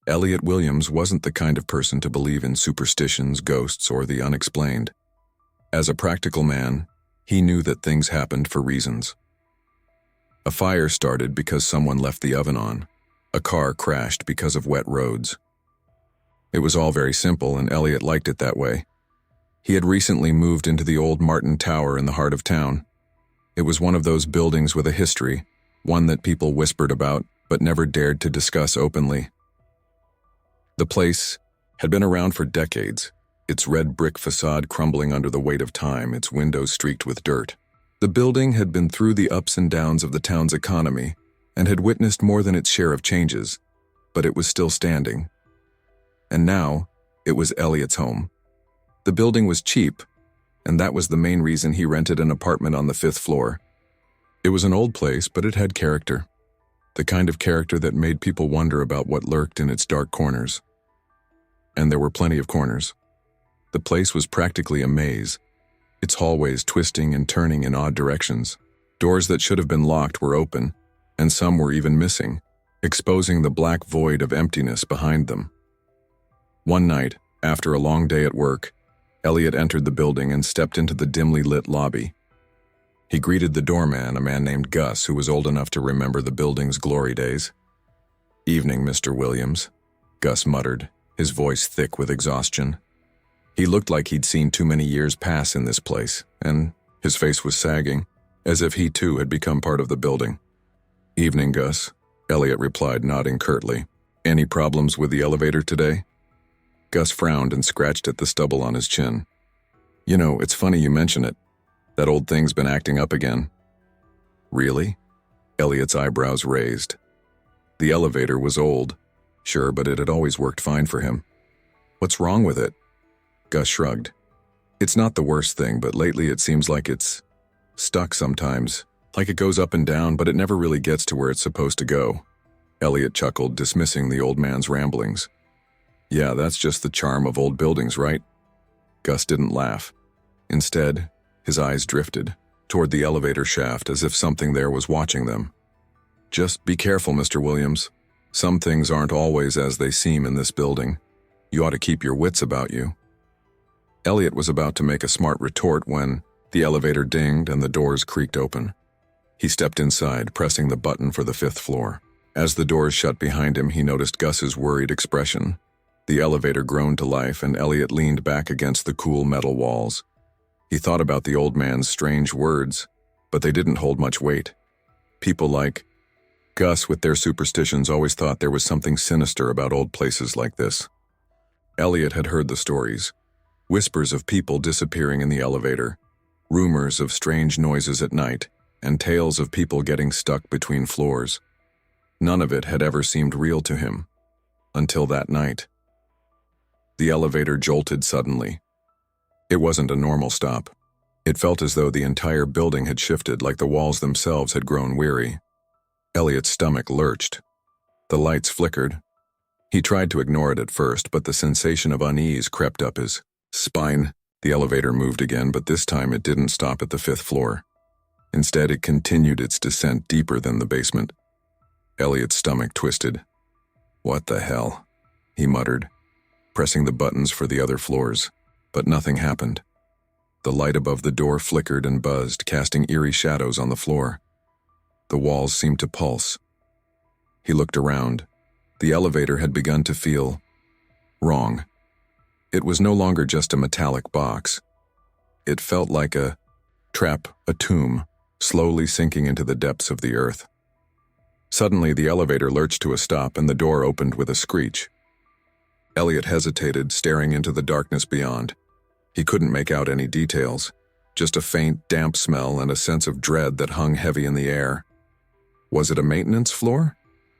Elliot Williams wasn't the kind of person to believe in superstitions, ghosts, or the unexplained. As a practical man, he knew that things happened for reasons. A fire started because someone left the oven on. A car crashed because of wet roads. It was all very simple, and Elliot liked it that way. He had recently moved into the old Martin Tower in the heart of town. It was one of those buildings with a history, one that people whispered about but never dared to discuss openly. The place had been around for decades, its red brick facade crumbling under the weight of time, its windows streaked with dirt. The building had been through the ups and downs of the town's economy and had witnessed more than its share of changes, but it was still standing. And now, it was Elliot's home. The building was cheap, and that was the main reason he rented an apartment on the 5th floor. It was an old place, but it had character. The kind of character that made people wonder about what lurked in its dark corners. And there were plenty of corners. The place was practically a maze, its hallways twisting and turning in odd directions. Doors that should have been locked were open, and some were even missing, exposing the black void of emptiness behind them. One night, after a long day at work, Elliot entered the building and stepped into the dimly lit lobby. He greeted the doorman, a man named Gus, who was old enough to remember the building's glory days. "Evening, Mr. Williams," Gus muttered, his voice thick with exhaustion. He looked like he'd seen too many years pass in this place, and his face was sagging, as if he too had become part of the building. "Evening, Gus," Elliot replied, nodding curtly. "Any problems with the elevator today?" Gus frowned and scratched at the stubble on his chin. "You know, it's funny you mention it. That old thing's been acting up again." "Really?" Elliot's eyebrows raised. The elevator was old, sure, but it had always worked fine for him. "What's wrong with it?" Gus shrugged. "It's not the worst thing, but lately it seems like it's stuck sometimes. Like it goes up and down, but it never really gets to where it's supposed to go." Elliot chuckled, dismissing the old man's ramblings. "Yeah, that's just the charm of old buildings, right?" Gus didn't laugh. Instead, his eyes drifted toward the elevator shaft as if something there was watching them. "Just be careful, Mr. Williams. Some things aren't always as they seem in this building. You ought to keep your wits about you." Elliot was about to make a smart retort when the elevator dinged and the doors creaked open. He stepped inside, pressing the button for the 5th floor. As the doors shut behind him, he noticed Gus's worried expression. The elevator groaned to life, and Elliot leaned back against the cool metal walls. He thought about the old man's strange words, but they didn't hold much weight. People like Gus, with their superstitions, always thought there was something sinister about old places like this. Elliot had heard the stories. Whispers of people disappearing in the elevator, rumors of strange noises at night, and tales of people getting stuck between floors. None of it had ever seemed real to him. Until that night. The elevator jolted suddenly. It wasn't a normal stop. It felt as though the entire building had shifted, like the walls themselves had grown weary. Elliot's stomach lurched. The lights flickered. He tried to ignore it at first, but the sensation of unease crept up his spine. The elevator moved again, but this time it didn't stop at the 5th floor. Instead, it continued its descent deeper than the basement. Elliot's stomach twisted. "What the hell?" he muttered, pressing the buttons for the other floors. But nothing happened. The light above the door flickered and buzzed, casting eerie shadows on the floor. The walls seemed to pulse. He looked around. The elevator had begun to feel wrong. It was no longer just a metallic box. It felt like a trap, a tomb, slowly sinking into the depths of the earth. Suddenly, the elevator lurched to a stop and the door opened with a screech. Elliot hesitated, staring into the darkness beyond. He couldn't make out any details, just a faint, damp smell and a sense of dread that hung heavy in the air. Was it a maintenance floor?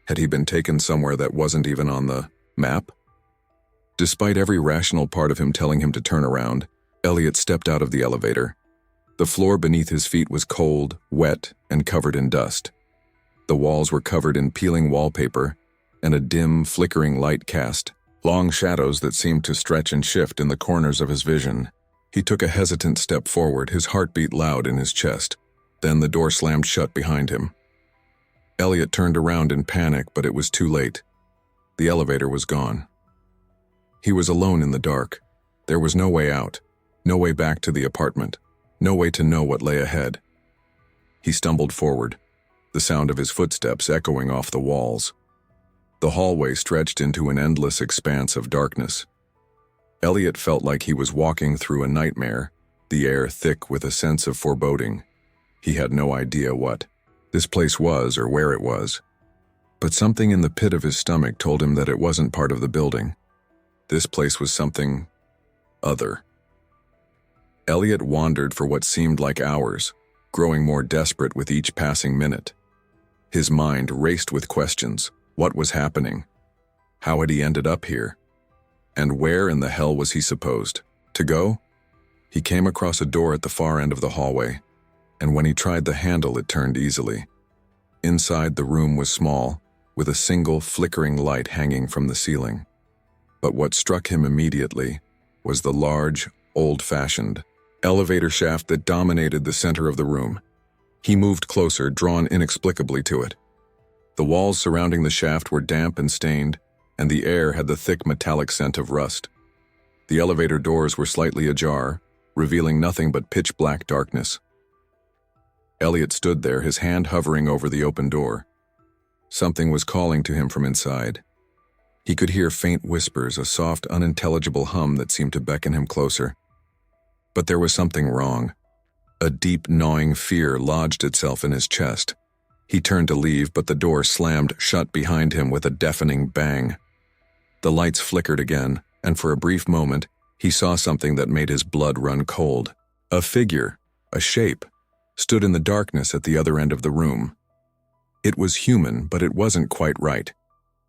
Had he been taken somewhere that wasn't even on the map? Despite every rational part of him telling him to turn around, Elliot stepped out of the elevator. The floor beneath his feet was cold, wet, and covered in dust. The walls were covered in peeling wallpaper, and a dim, flickering light cast long shadows that seemed to stretch and shift in the corners of his vision. He took a hesitant step forward, his heart beat loud in his chest. Then the door slammed shut behind him. Elliot turned around in panic, but it was too late. The elevator was gone. He was alone in the dark. There was no way out, no way back to the apartment, no way to know what lay ahead. He stumbled forward, the sound of his footsteps echoing off the walls. The hallway stretched into an endless expanse of darkness. Elliot felt like he was walking through a nightmare, the air thick with a sense of foreboding. He had no idea what this place was or where it was. But something in the pit of his stomach told him that it wasn't part of the building. This place was something other. Elliot wandered for what seemed like hours, growing more desperate with each passing minute. His mind raced with questions. What was happening? How had he ended up here? And where in the hell was he supposed to go? He came across a door at the far end of the hallway, and when he tried the handle, it turned easily. Inside, the room was small, with a single flickering light hanging from the ceiling. But what struck him immediately was the large, old-fashioned elevator shaft that dominated the center of the room. He moved closer, drawn inexplicably to it. The walls surrounding the shaft were damp and stained, and the air had the thick metallic scent of rust. The elevator doors were slightly ajar, revealing nothing but pitch-black darkness. Elliot stood there, his hand hovering over the open door. Something was calling to him from inside. He could hear faint whispers, a soft, unintelligible hum that seemed to beckon him closer. But there was something wrong. A deep, gnawing fear lodged itself in his chest. He turned to leave, but the door slammed shut behind him with a deafening bang. The lights flickered again, and for a brief moment, he saw something that made his blood run cold. A figure, a shape, stood in the darkness at the other end of the room. It was human, but it wasn't quite right.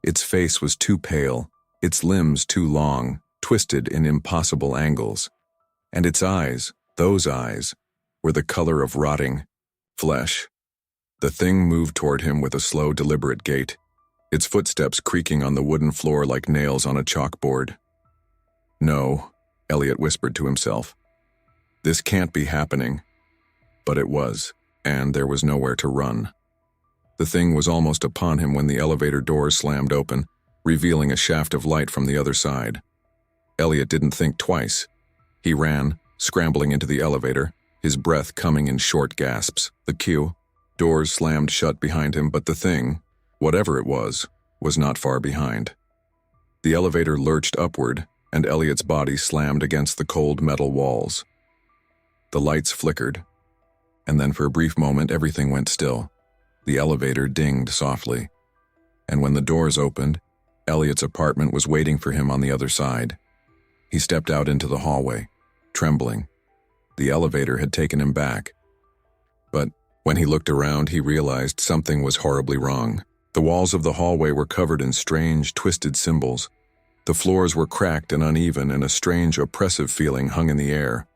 Its face was too pale, its limbs too long, twisted in impossible angles. And its eyes, those eyes, were the color of rotting flesh. The thing moved toward him with a slow, deliberate gait, its footsteps creaking on the wooden floor like nails on a chalkboard. No, Elliot whispered to himself. This can't be happening. But it was, and there was nowhere to run. The thing was almost upon him when the elevator doors slammed open, revealing a shaft of light from the other side. Elliot didn't think twice. He ran, scrambling into the elevator, his breath coming in short gasps. The doors slammed shut behind him, but the thing, whatever it was not far behind. The elevator lurched upward, and Elliot's body slammed against the cold metal walls. The lights flickered, and then for a brief moment everything went still. The elevator dinged softly, and when the doors opened, Elliot's apartment was waiting for him on the other side. He stepped out into the hallway, trembling. The elevator had taken him back. But when he looked around, he realized something was horribly wrong. The walls of the hallway were covered in strange, twisted symbols. The floors were cracked and uneven, and a strange, oppressive feeling hung in the air.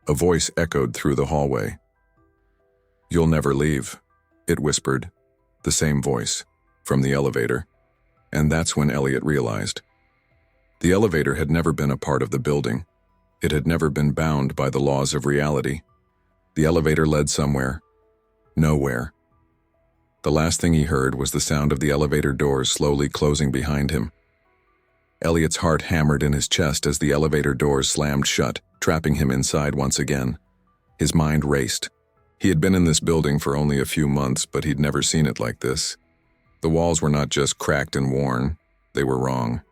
A voice echoed through the hallway. "You'll never leave," it whispered, the same voice, from the elevator. And that's when Elliot realized. The elevator had never been a part of the building. It had never been bound by the laws of reality. The elevator led somewhere. Nowhere. The last thing he heard was the sound of the elevator doors slowly closing behind him. Elliot's heart hammered in his chest as the elevator doors slammed shut, trapping him inside once again. His mind raced. He had been in this building for only a few months, but he'd never seen it like this. The walls were not just cracked and worn, they were wrong.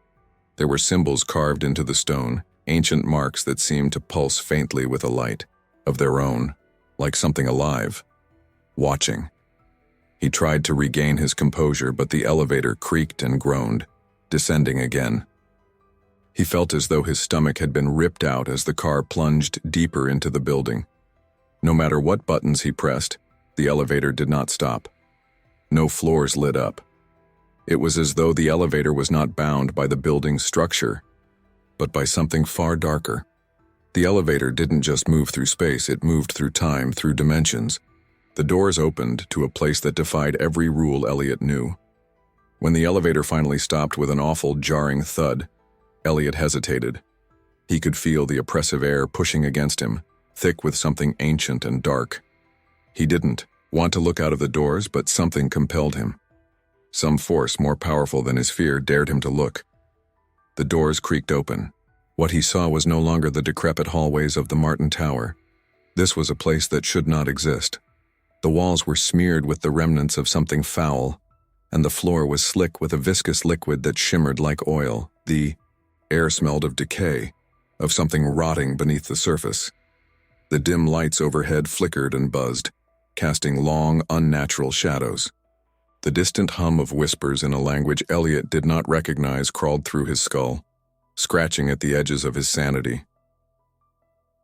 There were symbols carved into the stone, ancient marks that seemed to pulse faintly with a light of their own, like something alive, watching. He tried to regain his composure, but the elevator creaked and groaned, descending again. He felt as though his stomach had been ripped out as the car plunged deeper into the building. No matter what buttons he pressed, the elevator did not stop. No floors lit up. It was as though the elevator was not bound by the building's structure, but by something far darker. The elevator didn't just move through space, it moved through time, through dimensions. The doors opened to a place that defied every rule Elliot knew. When the elevator finally stopped with an awful, jarring thud, Elliot hesitated. He could feel the oppressive air pushing against him, thick with something ancient and dark. He didn't want to look out of the doors, but something compelled him. Some force more powerful than his fear dared him to look. The doors creaked open. What he saw was no longer the decrepit hallways of the Martin Tower. This was a place that should not exist. The walls were smeared with the remnants of something foul, and the floor was slick with a viscous liquid that shimmered like oil. The air smelled of decay, of something rotting beneath the surface. The dim lights overhead flickered and buzzed, casting long, unnatural shadows. The distant hum of whispers in a language Elliot did not recognize crawled through his skull, scratching at the edges of his sanity.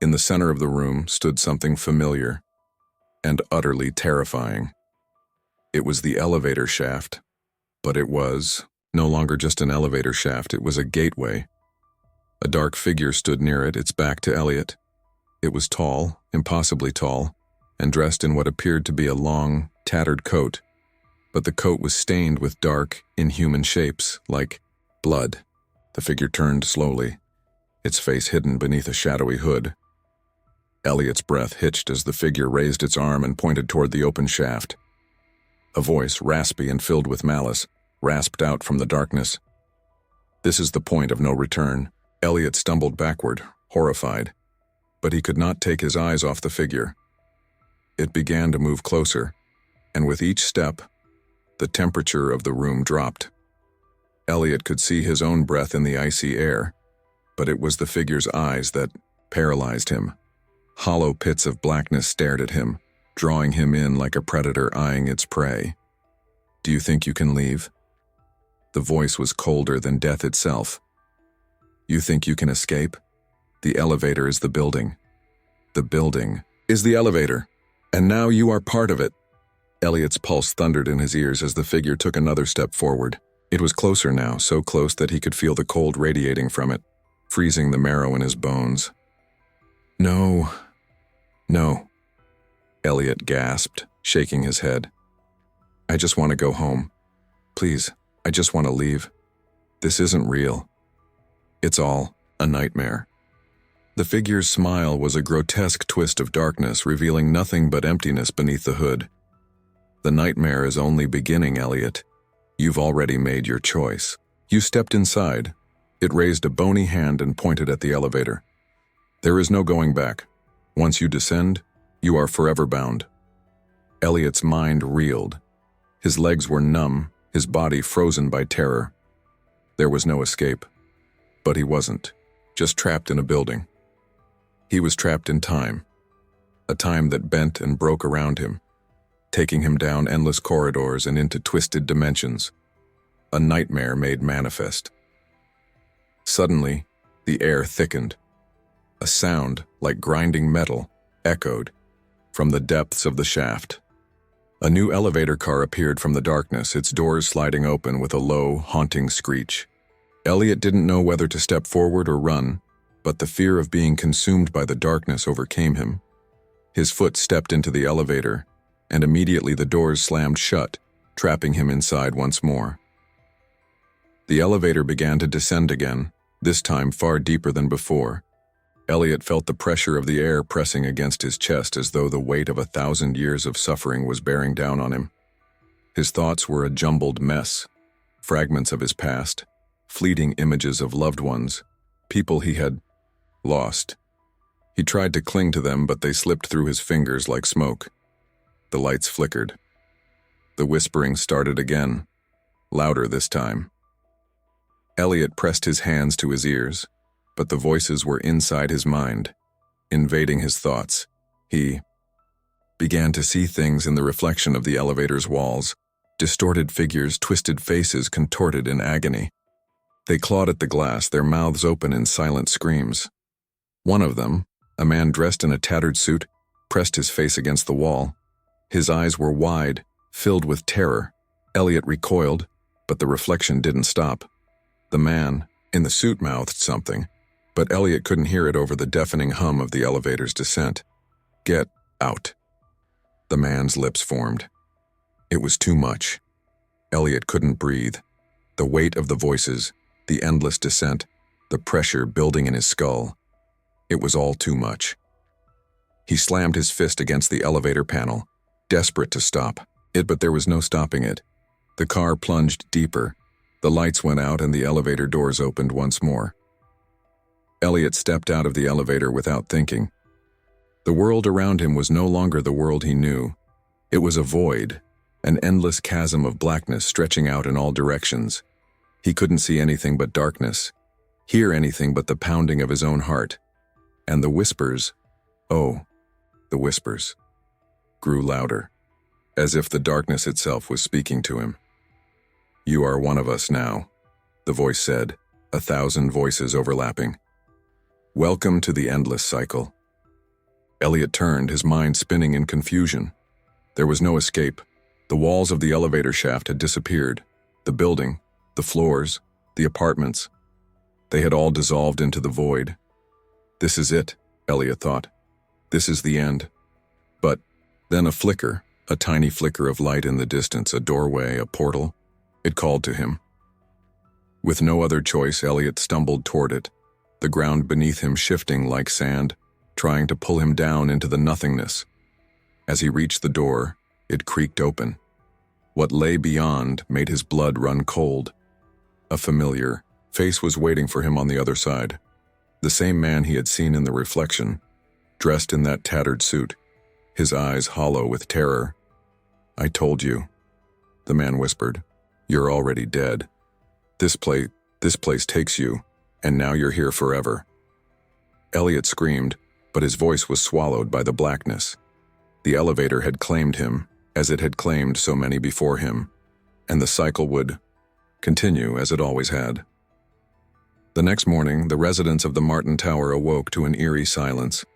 In the center of the room stood something familiar and utterly terrifying. It was the elevator shaft, but it was no longer just an elevator shaft, it was a gateway. A dark figure stood near it, its back to Elliot. It was tall, impossibly tall, and dressed in what appeared to be a long, tattered coat, but the coat was stained with dark, inhuman shapes, like blood. The figure turned slowly, its face hidden beneath a shadowy hood. Elliot's breath hitched as the figure raised its arm and pointed toward the open shaft. A voice, raspy and filled with malice, rasped out from the darkness. "This is the point of no return." Elliot stumbled backward, horrified, but he could not take his eyes off the figure. It began to move closer, and with each step, the temperature of the room dropped. Elliot could see his own breath in the icy air, but it was the figure's eyes that paralyzed him. Hollow pits of blackness stared at him, drawing him in like a predator eyeing its prey. "Do you think you can leave?" The voice was colder than death itself. "You think you can escape? The elevator is the building. The building is the elevator, and now you are part of it." Elliot's pulse thundered in his ears as the figure took another step forward. It was closer now, so close that he could feel the cold radiating from it, freezing the marrow in his bones. "No. No," Elliot gasped, shaking his head. "I just want to go home. Please, I just want to leave. This isn't real. It's all a nightmare." The figure's smile was a grotesque twist of darkness, revealing nothing but emptiness beneath the hood. "The nightmare is only beginning, Elliot. You've already made your choice." You stepped inside. It raised a bony hand and pointed at the elevator. "There is no going back. Once you descend, you are forever bound." Elliot's mind reeled. His legs were numb, his body frozen by terror. There was no escape. But he wasn't, just trapped in a building. He was trapped in time, a time that bent and broke around him, taking him down endless corridors and into twisted dimensions. A nightmare made manifest. Suddenly, the air thickened. A sound, like grinding metal, echoed from the depths of the shaft. A new elevator car appeared from the darkness, its doors sliding open with a low, haunting screech. Elliot didn't know whether to step forward or run, but the fear of being consumed by the darkness overcame him. His foot stepped into the elevator, and immediately the doors slammed shut, trapping him inside once more. The elevator began to descend again, this time far deeper than before. Elliot felt the pressure of the air pressing against his chest as though the weight of 1,000 years of suffering was bearing down on him. His thoughts were a jumbled mess, fragments of his past, fleeting images of loved ones, people he had lost. He tried to cling to them, but they slipped through his fingers like smoke. The lights flickered. The whispering started again, louder this time. Elliot pressed his hands to his ears, but the voices were inside his mind, invading his thoughts. He began to see things in the reflection of the elevator's walls, distorted figures, twisted faces contorted in agony. They clawed at the glass, their mouths open in silent screams. One of them, a man dressed in a tattered suit, pressed his face against the wall. His eyes were wide, filled with terror. Elliot recoiled, but the reflection didn't stop. The man in the suit mouthed something, but Elliot couldn't hear it over the deafening hum of the elevator's descent. "Get out." The man's lips formed. It was too much. Elliot couldn't breathe. The weight of the voices, the endless descent, the pressure building in his skull. It was all too much. He slammed his fist against the elevator panel, desperate to stop it, but there was no stopping it. The car plunged deeper. The lights went out and the elevator doors opened once more. Elliot stepped out of the elevator without thinking. The world around him was no longer the world he knew. It was a void, an endless chasm of blackness stretching out in all directions. He couldn't see anything but darkness, hear anything but the pounding of his own heart. And the whispers, oh, the whispers, grew louder, as if the darkness itself was speaking to him. "You are one of us now," the voice said, 1,000 voices overlapping. "Welcome to the endless cycle." Elliot turned, his mind spinning in confusion. There was no escape. The walls of the elevator shaft had disappeared. The building, the floors, the apartments. They had all dissolved into the void. This is it, Elliot thought. This is the end. But then a flicker, a tiny flicker of light in the distance, a doorway, a portal. It called to him. With no other choice, Elliot stumbled toward it, the ground beneath him shifting like sand, trying to pull him down into the nothingness. As he reached the door, it creaked open. What lay beyond made his blood run cold. A familiar face was waiting for him on the other side. The same man he had seen in the reflection, dressed in that tattered suit, his eyes hollow with terror. "I told you," the man whispered. "You're already dead. This place takes you, and now you're here forever." Elliot screamed, but his voice was swallowed by the blackness. The elevator had claimed him, as it had claimed so many before him, and the cycle would continue as it always had. The next morning, the residents of the Martin Tower awoke to an eerie silence.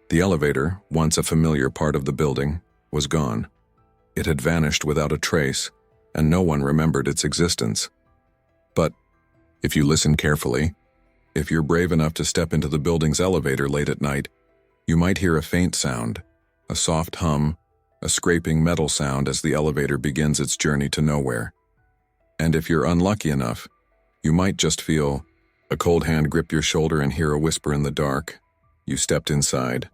The elevator, once a familiar part of the building, was gone. It had vanished without a trace, and no one remembered its existence. But if you listen carefully, if you're brave enough to step into the building's elevator late at night, you might hear a faint sound, a soft hum, a scraping metal sound as the elevator begins its journey to nowhere. And if you're unlucky enough, you might just feel a cold hand grip your shoulder and hear a whisper in the dark. You stepped inside,